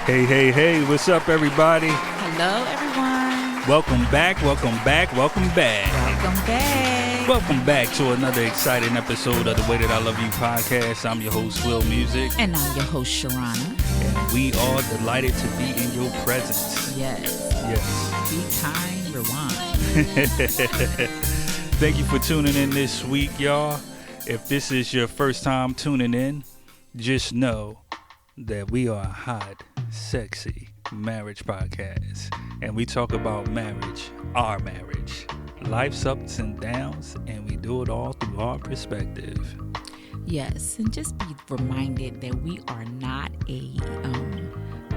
Hey, hey, hey, what's up, everybody? Hello, everyone. Welcome back, welcome back, welcome back. Welcome back. Welcome back to another exciting episode of the Way That I Love You podcast. I'm your host, Will Music. And I'm your host, Sherona. And we are delighted to be in your presence. Yes. Yes. Be kind, rewind. Thank you for tuning in this week, y'all. If this is your first time tuning in, just know that we are a hot, sexy marriage podcast. And we talk about marriage, our marriage, life's ups and downs, and we do it all through our perspective. Yes, and just be reminded that we are not a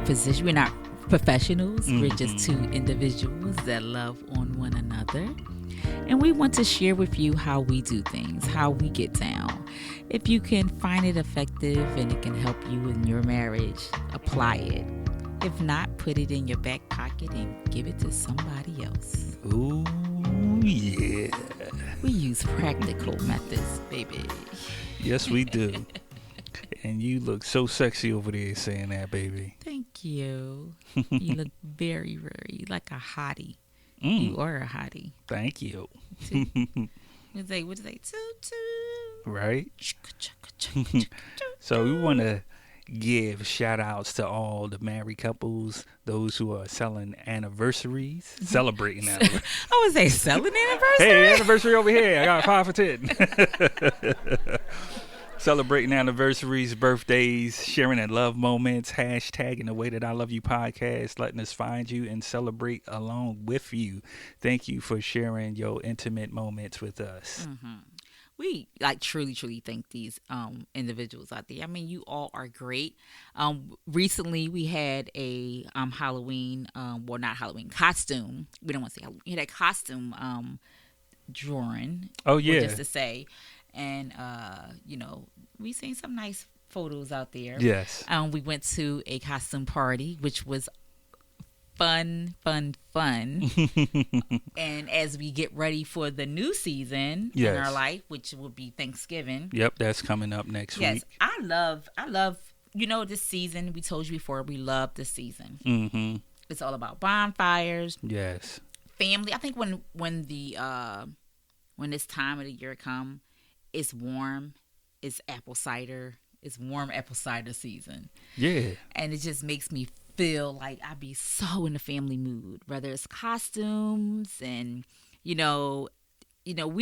physician. We're not professionals. Mm-hmm. We're just two individuals that love on one another. And we want to share with you how we do things, how we get down. If you can find it effective and it can help you in your marriage, apply it. If not, put it in your back pocket and give it to somebody else. Ooh, yeah. We use practical methods, baby. Yes, we do. And you look so sexy over there saying that, baby. Thank you. You look very, very like a hottie. You are a hottie. Thank you. What'd you say? Toot, toot. Right? So we want to give shout outs to all the married couples, those who are celebrating anniversaries. I would say selling anniversary. Hey, anniversary over here. I got 5 for 10. Celebrating anniversaries, birthdays, sharing and love moments, hashtagging the Way That I Love You podcast, letting us find you and celebrate along with you. Thank you for sharing your intimate moments with us. Mm-hmm. We truly thank these individuals out there. I mean, you all are great. Recently we had a Halloween, not Halloween, costume. We don't want to say Halloween. We had a costume drawing. Oh yeah. Just to say. And, we seen some nice photos out there. Yes. We went to a costume party, which was fun. And as we get ready for the new season in our life, which will be Thanksgiving. Yep, that's coming up next week. Yes, I love, this season. We told you before, we love this season. Mm-hmm. It's all about bonfires. Yes. Family. I think when this time of the year come, it's warm. It's apple cider. It's warm apple cider season. Yeah. And it just makes me feel like I be so in the family mood. Whether it's costumes and, we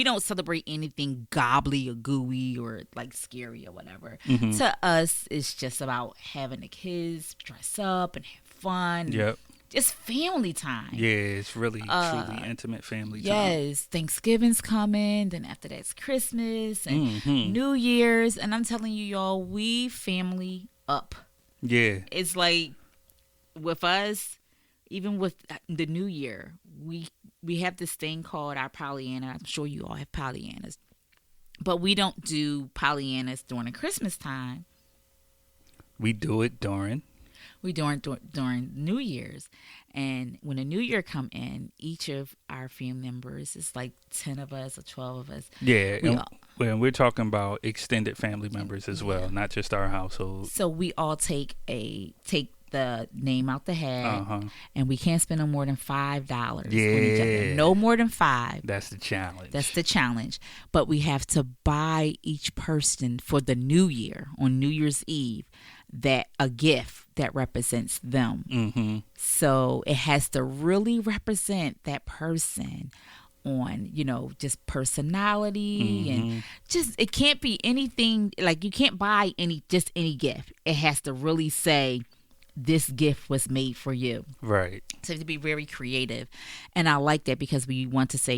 don't celebrate anything gobbly or gooey or like scary or whatever. Mm-hmm. To us, it's just about having the kids dress up and have fun. Yep. Just family time. Yeah, it's really, truly intimate family time. Yes, Thanksgiving's coming. Then after that's Christmas and New Year's. And I'm telling you, y'all, we family up. Yeah. It's like with us, even with the New Year, we have this thing called our Pollyanna. I'm sure you all have Pollyannas. But we don't do Pollyannas during the Christmas time. We do it during New Year's. And when the New Year come in, each of our family members, it's like 10 of us or 12 of us. Yeah. We're talking about extended family members as well, not just our household. So we all take the name out the hat, and we can't spend no more than $5 on each other. No more than $5. That's the challenge. But we have to buy each person for the New Year on New Year's Eve a gift that represents them. Mm-hmm. So it has to really represent that person on, just personality and just, it can't be anything, like you can't buy any gift. It has to really say, this gift was made for you. Right. So to be very creative. And I like that because we want to say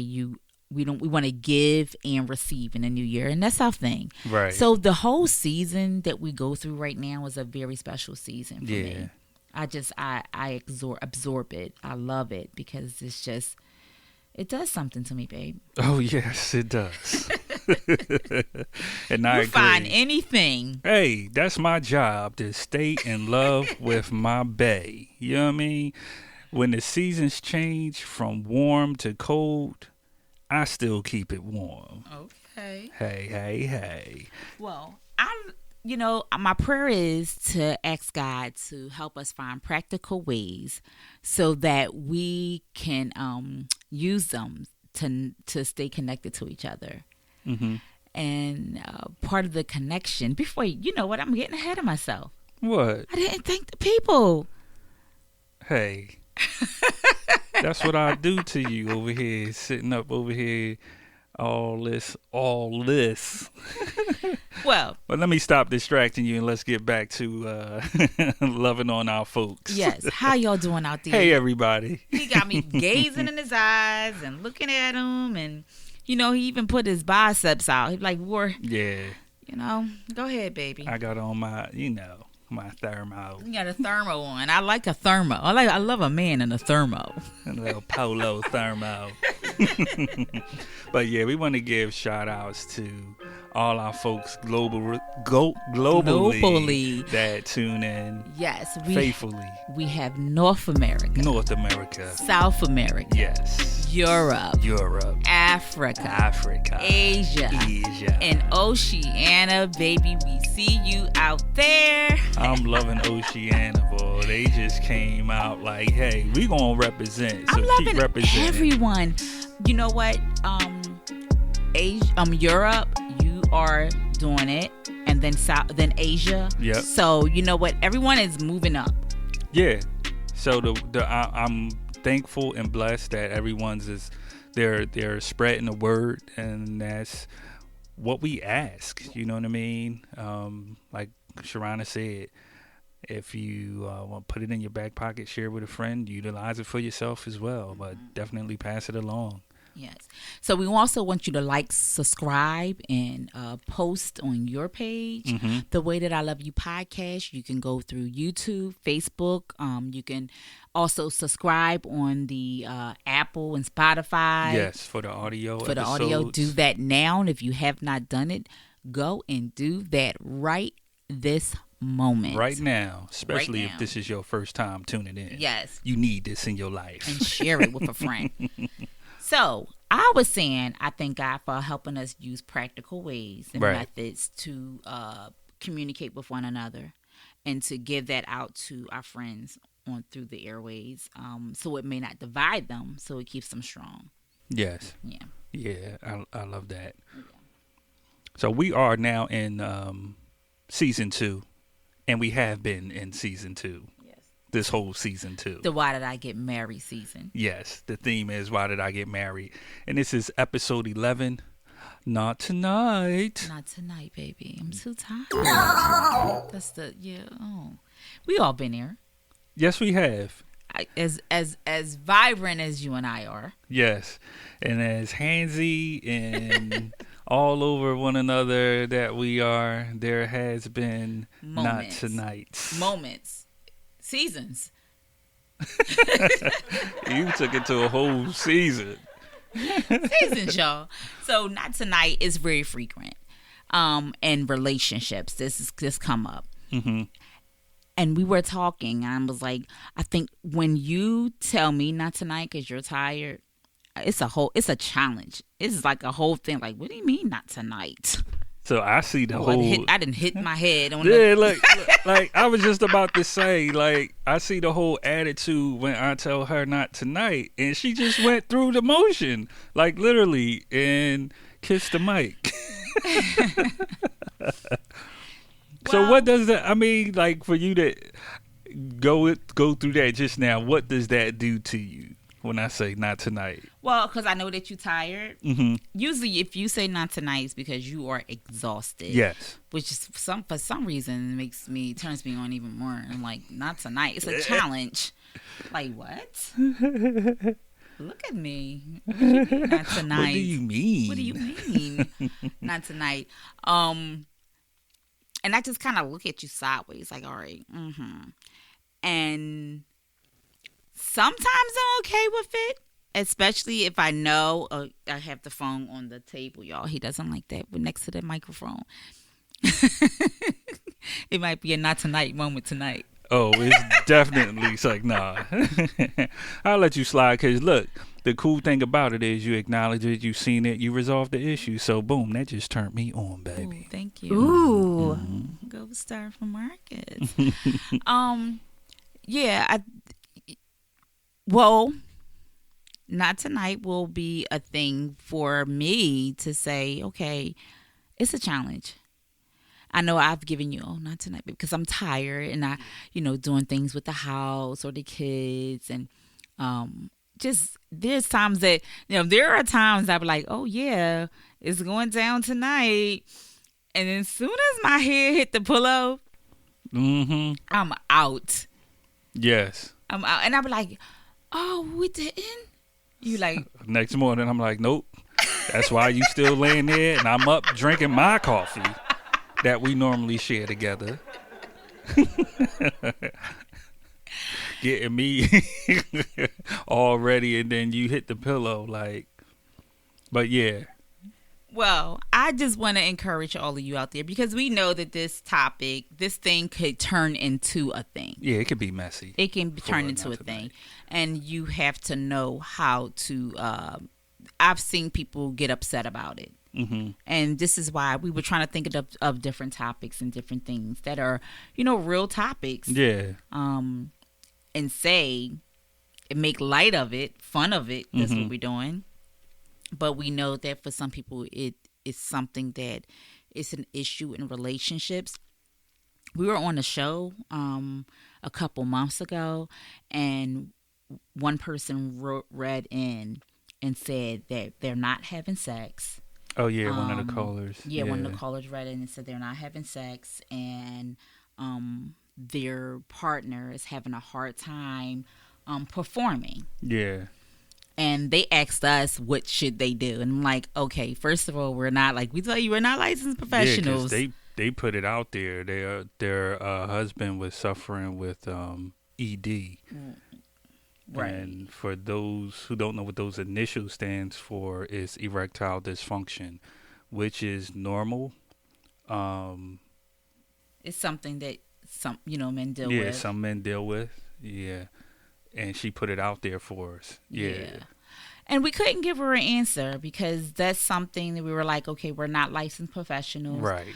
we want to give and receive in the new year, and that's our thing. Right. So the whole season that we go through right now is a very special season for me. I absorb it. I love it because it does something to me, babe. Oh yes, it does. And I agree. Find anything. Hey, that's my job, to stay in love with my bae. You know what I mean? When the seasons change from warm to cold, I still keep it warm. Okay. Hey. Well, my prayer is to ask God to help us find practical ways so that we can use them to stay connected to each other. Mm-hmm. And part of the connection, before you know what, I'm getting ahead of myself. What? I didn't thank the people. Hey, that's what I do to you over here, sitting up over here, all this. Well, But let me stop distracting you and let's get back to loving on our folks. yes. How y'all doing out there? Hey, everybody. He got me gazing in his eyes and looking at him, and he even put his biceps out. He's like, "War, Yeah, go ahead, baby." I got on my, my thermo, You got a thermo on. I like a thermo. I love a man in a thermo. a little polo thermo. But yeah, we want to give shout outs to all our folks globally that tune in. Yes, faithfully. We have North America, South America, yes, Europe, Africa, Asia, and Oceania, baby. We see you out there. I'm loving Oceania, boy. They just came out like, hey, we gonna represent. So I'm loving keep representing. everyone. You know what? Europe, you are doing it, and then Asia. Yep. So you know what? Everyone is moving up. Yeah. So I'm thankful and blessed that everyone's they're spreading the word, and that's what we ask. You know what I mean? Like Sherona said, if you want to put it in your back pocket, share it with a friend, utilize it for yourself as well, but definitely pass it along. Yes. So we also want you to like, subscribe, and post on your page. Mm-hmm. The Way That I Love You podcast. You can go through YouTube, Facebook. You can also subscribe on the Apple and Spotify. Yes, for the audio. For the audio, do that now. And if you have not done it, go and do that right this moment. Right now, especially Right now. if this is your first time tuning in. Yes. You need this in your life. And share it with a friend. So I was saying, I thank God for helping us use practical ways and Right. methods to communicate with one another, and to give that out to our friends through the airways, so it may not divide them, so it keeps them strong. Yes. Yeah. Yeah, I love that. Yeah. So we are now in season 2, and we have been in season 2. This whole season 2. The Why Did I Get Married season. Yes, the theme is Why Did I Get Married? And this is episode 11. Not tonight. Not tonight, baby. I'm too tired. No. That's we all been here. Yes, we have. As vibrant as you and I are. Yes, and as handsy and all over one another that we are, there has been moments. Not tonight. Moments. Seasons. You took it to a whole season. Seasons, y'all. So Not Tonight is very frequent. In relationships, this come up. Mm-hmm. And we were talking, and I was like, I think when you tell me not tonight because you're tired, it's a challenge. It's like a whole thing. Like, what do you mean not tonight? So I see the whole. I didn't hit my head on. Yeah, like I was just about to say, like I see the whole attitude when I tell her not tonight, and she just went through the motion, like literally, and kissed the mic. So what does that? I mean, like for you to go through that just now, what does that do to you when I say not tonight? Well, because I know that you're tired. Mm-hmm. Usually, if you say not tonight, it's because you are exhausted. Yes. Which is for some reason turns me on even more. I'm like, not tonight. It's a challenge. Like what? Look at me. What do you mean, not tonight? What do you mean? What do you mean? Not tonight. And I just kind of look at you sideways, like, all right. Mm-hmm. And sometimes I'm okay with it, especially if I know I have the phone on the table, y'all. He doesn't like that. We're next to the microphone. It might be a not tonight moment tonight. Oh, it's definitely, it's like, nah. I'll let you slide because, look, the cool thing about it is you acknowledge it, you seen it, you resolved the issue. So boom, that just turned me on, baby. Ooh, thank you. Ooh. Go star for Marcus. Yeah. Well, not tonight will be a thing for me to say, okay, it's a challenge. I know I've given you, not tonight, because I'm tired and doing things with the house or the kids. And just there's times that, there are times I'll be like, oh, yeah, it's going down tonight. And then as soon as my head hit the pillow, I'm out. Yes. I'm out. And I'll be like, oh, we didn't? You like. Next morning, I'm like, nope. That's why you still laying there and I'm up drinking my coffee that we normally share together. Getting me all ready, and then you hit the pillow, but yeah. Well, I just want to encourage all of you out there, because we know that this thing could turn into a thing. Yeah, it could be messy. It can turn into a thing. And you have to know how to, I've seen people get upset about it. Mm-hmm. And this is why we were trying to think of different topics and different things that are, real topics. Yeah. And make light of it, fun of it. That's what we're doing. But we know that for some people, it is something that is an issue in relationships. We were on a show a couple months ago, and one person read in and said that they're not having sex. Oh, yeah, one of the callers. Yeah, one of the callers read in and said they're not having sex, and their partner is having a hard time performing. Yeah. And they asked us what should they do, and I'm like, okay, first of all, we're not we tell you we're not licensed professionals. Yeah, they put it out there. Their husband was suffering with ED. Right. And for those who don't know what those initials stands for, is erectile dysfunction, which is normal. It's something that some men deal with. Yeah, some men deal with. Yeah. And she put it out there for us. Yeah. And we couldn't give her an answer, because that's something that we were like, okay, we're not licensed professionals. Right.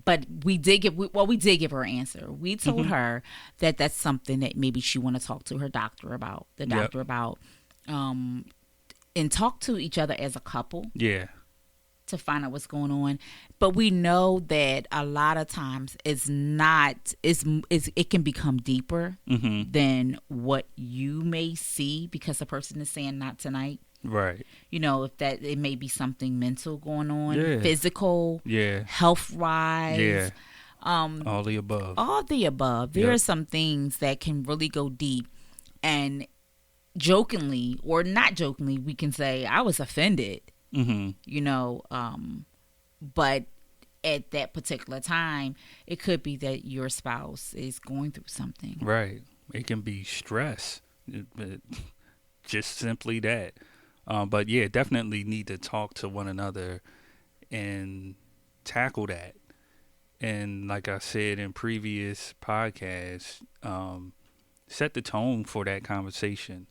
But we did give her an answer. We told her that that's something that maybe she want to talk to her doctor about, and talk to each other as a couple. Yeah. To find out what's going on. But we know that a lot of times it can become deeper than what you may see, because the person is saying not tonight. Right. If it may be something mental going on, physical, health wise. All the above. All the above. There are some things that can really go deep, and jokingly or not jokingly, we can say, I was offended. But at that particular time, it could be that your spouse is going through something. Right. It can be stress. Just simply that. But yeah, definitely need to talk to one another and tackle that. And like I said in previous podcasts, set the tone for that conversation.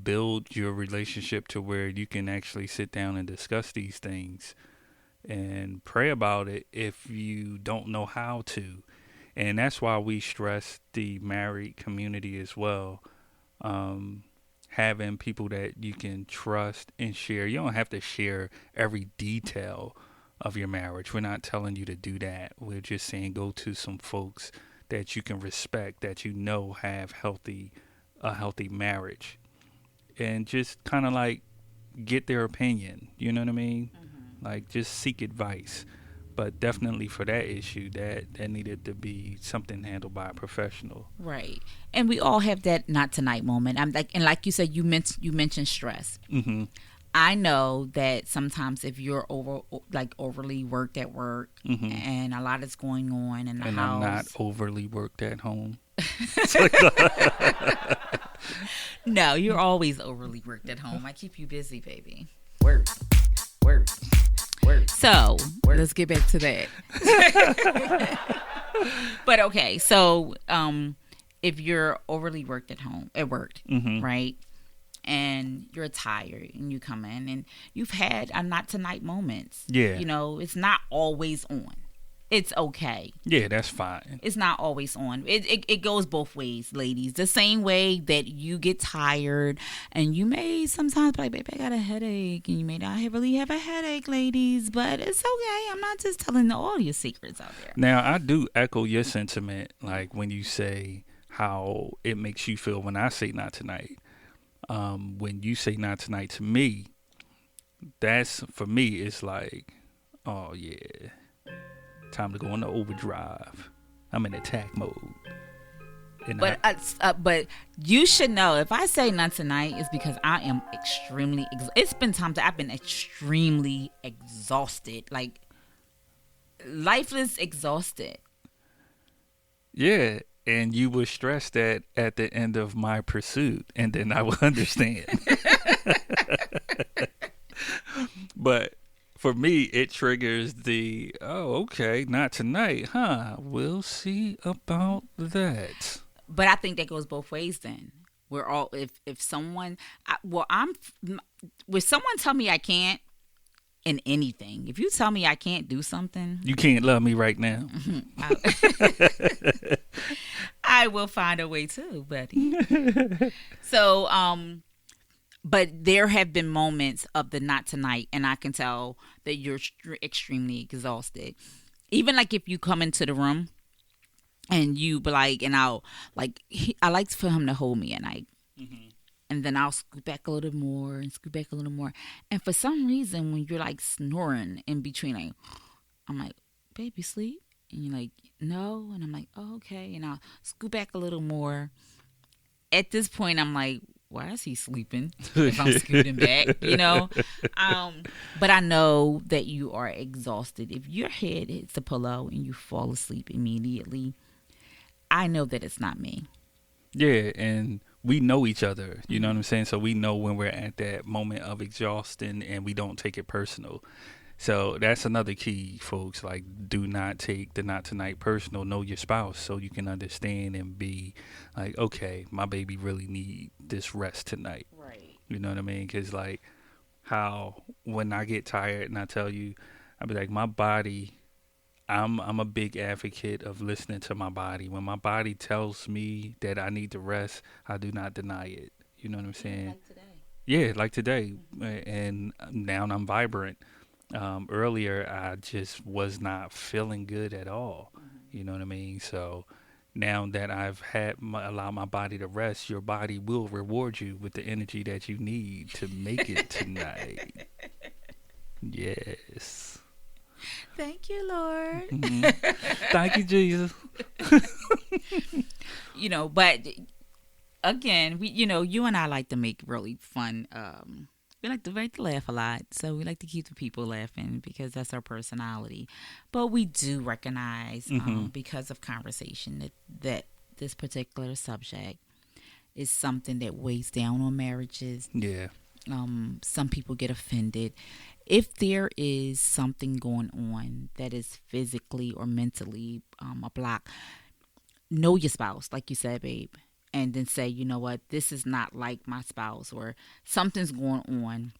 Build your relationship to where you can actually sit down and discuss these things and pray about it if you don't know how to. And that's why we stress the married community as well. Having people that you can trust and share. You don't have to share every detail of your marriage. We're not telling you to do that. We're just saying go to some folks that you can respect, that have a healthy marriage. And just kind of get their opinion. You know what I mean? Just seek advice. But definitely for that issue, that needed to be something handled by a professional. Right. And we all have that not tonight moment. Like you said, you mentioned stress. I know that sometimes if you're overly worked at work and a lot is going on in the house. And I'm not overly worked at home. No, you're always overly worked at home. I keep you busy, baby. Work. So let's get back to that. But okay, so if you're overly worked at work, right? and you're tired and you come in and you've had a not tonight moments. Yeah. You know, it's not always on. It's okay. Yeah, that's fine. It's not always on. It goes both ways, ladies. The same way that you get tired and you may sometimes be like, baby, I got a headache. And you may not really have a headache, ladies. But it's okay. I'm not just telling all your secrets out there. Now, I do echo your sentiment, like when you say how it makes you feel when I say not tonight. When you say not tonight to me, that's, for me, it's like, oh, yeah. Time to go into overdrive. I'm in attack mode. And But you should know, if I say not tonight, it's because I am extremely. It's been times that I've been extremely exhausted, like lifeless, exhausted. Yeah, and you were stressed at the end of my pursuit, and then I will understand. But for me, it triggers the, oh, okay, not tonight, huh? We'll see about that. But I think that goes both ways. Then we're all, if someone, with someone tell me I can't in anything. If you tell me I can't do something, You can't love me right now. I will find a way too, buddy. So, but there have been moments of the not tonight, and I can tell that you're extremely exhausted. Even like if you come into the room and you be like, and I like for him to hold me at night. Mm-hmm. And then I'll scoot back a little more and scoot back a little more. And for some reason, when you're like snoring in between, like, I'm like, baby, sleep? And you're like, no. And I'm like, oh, okay. And I'll scoot back a little more. At this point, I'm like, why is he sleeping if I'm scooting back, you know? But I know that you are exhausted. If your head hits the pillow and you fall asleep immediately, I know that it's not me. Yeah, and we know each other, you know what I'm saying? So we know when we're at that moment of exhaustion and we don't take it personal. So that's another key, folks. Like, do not take the not tonight personal. Know your spouse so you can understand and be like, okay, my baby really need this rest tonight. Right. You know what I mean? Because, like, how when I get tired and I tell you, I be like, my body, I'm a big advocate of listening to my body. When my body tells me that I need to rest, I do not deny it. You know what I'm saying? Like today. Yeah, like today. And now I'm vibrant. Earlier, I just was not feeling good at all. You know what I mean? So now that I've allowed my body to rest, your body will reward you with the energy that you need to make it tonight. Yes. Thank you, Lord. Mm-hmm. Thank you, Jesus. You know, but again, you and I like to make really fun. We like to laugh a lot, so we like to keep the people laughing because that's our personality. But we do recognize, because of conversation, that this particular subject is something that weighs down on marriages. Yeah. Some people get offended. If there is something going on that is physically or mentally a block, know your spouse, like you said, babe. And then say, you know what, this is not like my spouse, or something's going on.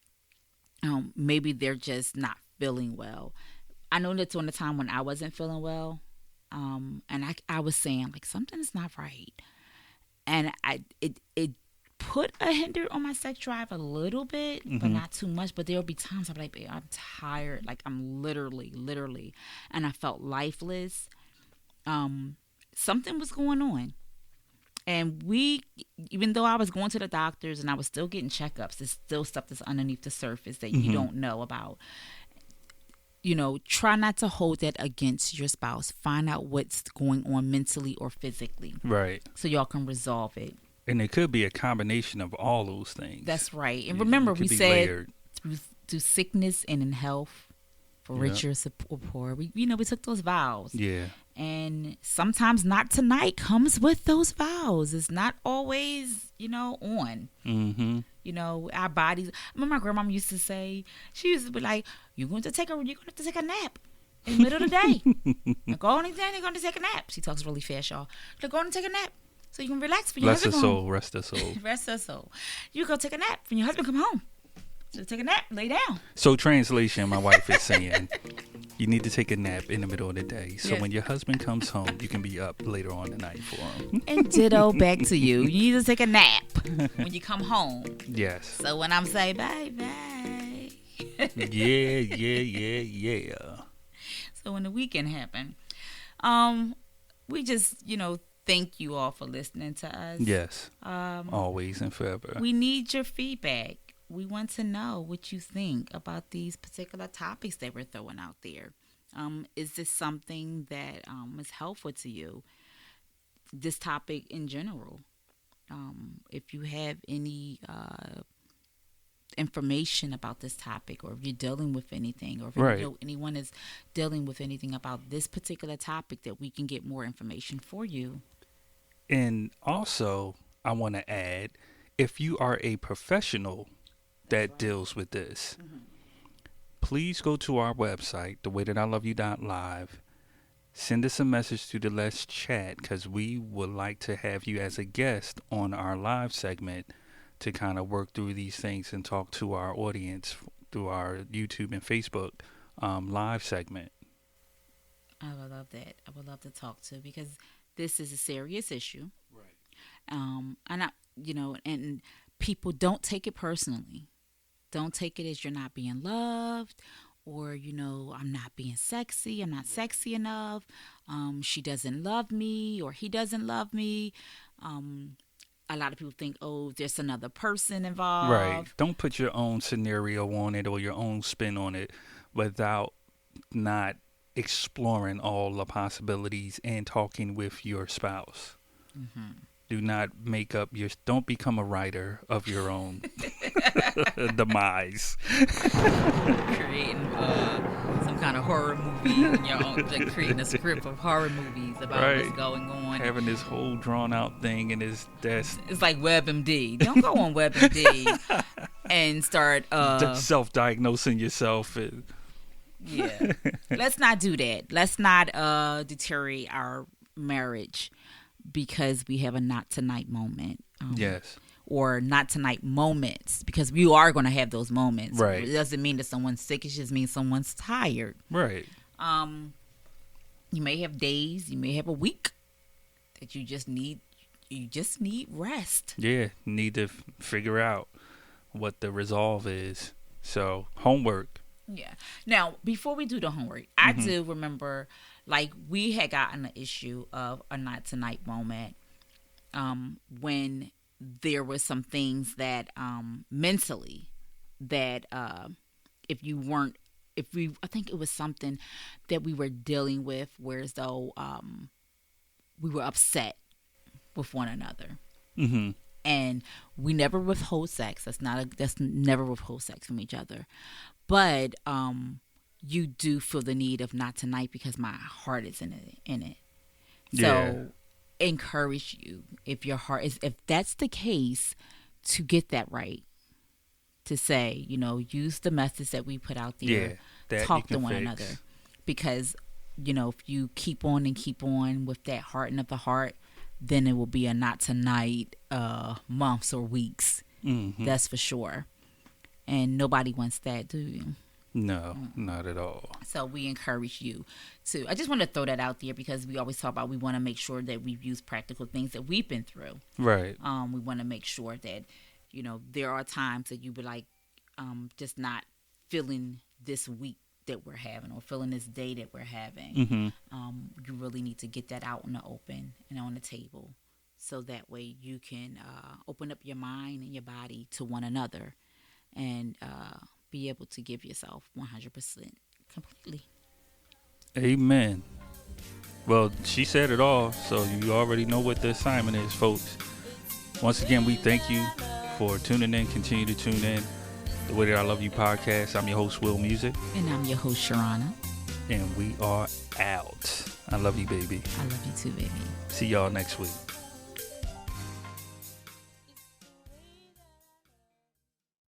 Maybe they're just not feeling well. I know that's on the time when I wasn't feeling well. And I was saying, like, something's not right. And it put a hinder on my sex drive a little bit, but not too much. But there'll be times I'm like, babe, I'm tired. Like, I'm literally. And I felt lifeless. Something was going on. And even though I was going to the doctors and I was still getting checkups, there's still stuff that's underneath the surface that you don't know about. You know, try not to hold that against your spouse. Find out what's going on mentally or physically. Right. So y'all can resolve it. And it could be a combination of all those things. That's right. And remember, we said through sickness and in health, for richer or poor. We took those vows. Yeah. And sometimes not tonight comes with those vows. It's not always, on. Mm-hmm. Our bodies. I remember my grandma used to say, she used to be like, you're going to have to take a nap in the middle of the day. Like, go on and you're going to take a nap. She talks really fast, y'all. Like, go on and take a nap. So you can relax when your husband come home. Rest her soul. Rest her soul. You go take a nap when your husband come home. So take a nap, lay down. So translation, my wife is saying, you need to take a nap in the middle of the day. So when your husband comes home, you can be up later on tonight for him. And ditto back to you. You need to take a nap when you come home. Yes. So when I'm saying bye. Yeah. So when the weekend happened, we just, thank you all for listening to us. Yes. Always and forever. We need your feedback. We want to know what you think about these particular topics that we're throwing out there. Is this something that is helpful to you? This topic in general. If you have any information about this topic, or if you're dealing with anything, or if you know anyone is dealing with anything about this particular topic, that we can get more information for you. And also, I want to add, if you are a professional that deals with this, please go to our website, thewaythatIloveyou.live. Send us a message through the Let's Chat, because we would like to have you as a guest on our live segment to kind of work through these things and talk to our audience through our YouTube and Facebook live segment. I would love that. I would love to talk to, because this is a serious issue. Right. And people don't take it personally. Don't take it as you're not being loved, or, I'm not being sexy. I'm not sexy enough. She doesn't love me, or he doesn't love me. A lot of people think, there's another person involved. Right. Don't put your own scenario on it or your own spin on it without not exploring all the possibilities and talking with your spouse. Mm-hmm. Do not don't become a writer of your own demise. Creating some kind of horror movie on your own, like creating a script of horror movies about what's going on. Having this whole drawn out thing in his desk. It's like WebMD. Don't go on WebMD and start self-diagnosing yourself. Yeah. Let's not do that. Let's not deteriorate our marriage because we have a not tonight moment. Yes. Or not tonight moments, because we are going to have those moments. Right. It doesn't mean that someone's sick. It just means someone's tired. Right. You may have days, you may have a week that you just need rest. Yeah. Need to figure out what the resolve is. So homework. Yeah. Now, before we do the homework, I do remember, like, we had gotten the issue of a not tonight moment when there were some things that mentally that I think it was something that we were dealing with, whereas though we were upset with one another. Mm-hmm. And we never withhold sex. That's never withhold sex from each other. But you do feel the need of not tonight because my heart is in it. So encourage you, if that's the case, to get that right. To say, use the message that we put out there. Talk to one another. Because, if you keep on with that hardening of the heart, then it will be a not tonight months or weeks. Mm-hmm. That's for sure. And nobody wants that, do you? No, not at all. So we encourage you to. I just want to throw that out there because we always talk about we want to make sure that we've used practical things that we've been through. Right. We want to make sure that, there are times that you be like, just not feeling this week that we're having or feeling this day that we're having. Mm-hmm. You really need to get that out in the open and on the table, so that way you can open up your mind and your body to one another. And be able to give yourself 100% completely. Amen. Well, she said it all, so you already know what the assignment is, folks. Once again, we thank you for tuning in. Continue to tune in. The Way That I Love You podcast. I'm your host, Will Music. And I'm your host, Sherona. And we are out. I love you, baby. I love you too, baby. See y'all next week.